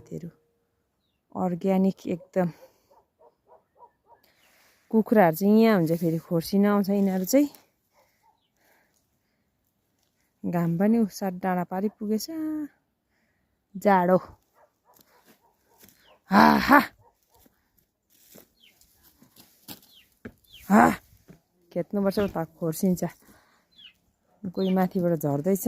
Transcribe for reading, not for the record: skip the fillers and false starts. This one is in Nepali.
खेतीपातीहरू अर्ग्यानिक एकदम। कुखुराहरू चाहिँ यहाँ हुन्छ, फेरि खोर्सिन आउँछ यिनीहरू चाहिँ। घाम पनि सात डाँडा पारि पुगेछ, जाडो। हा खेद्नुपर्छ उता खोर्सिन्छ। कोही माथिबाट झर्दैछ।